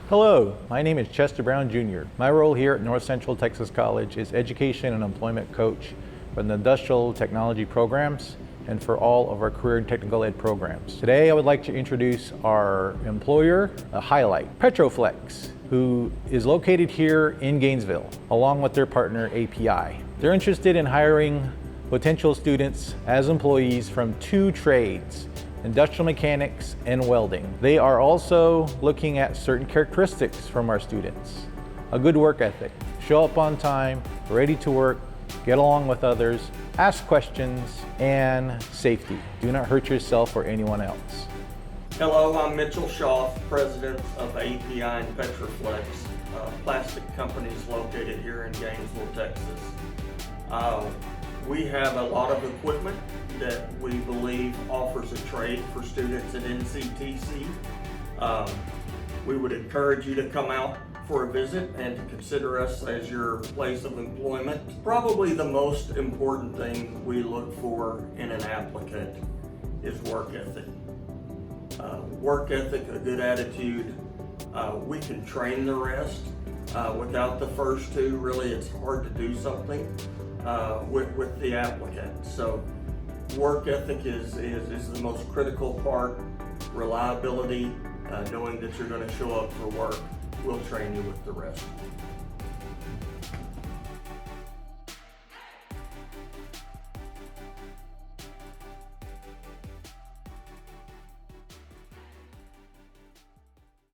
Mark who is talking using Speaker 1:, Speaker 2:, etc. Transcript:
Speaker 1: Hello, my name is Chester Brown Jr. My role here at North Central Texas College is education and employment coach for the industrial technology programs and for all of our career and technical ed programs. Today I would like to introduce our employer, a highlight, Petroflex, who is located here in Gainesville, along with their partner API. They're interested in hiring potential students as employees from two trades, Industrial Mechanics and Welding. They are also looking at certain characteristics from our students. A good work ethic, show up on time, ready to work, get along with others, ask questions, and safety. Do not hurt yourself or anyone else.
Speaker 2: Hello, I'm Mitchell Schaaf, president of API and Petroflex, plastic companies located here in Gainesville, Texas. We have a lot of equipment that we believe offers a trade for students at NCTC. We would encourage you to come out for a visit and to consider us as your place of employment. Probably the most important thing we look for in an applicant is work ethic. Work ethic, a good attitude. We can train the rest. Without the first two, really it's hard to do something with the applicant. So work ethic is the most critical part. Reliability, knowing that you're going to show up for work. We'll train you with the rest.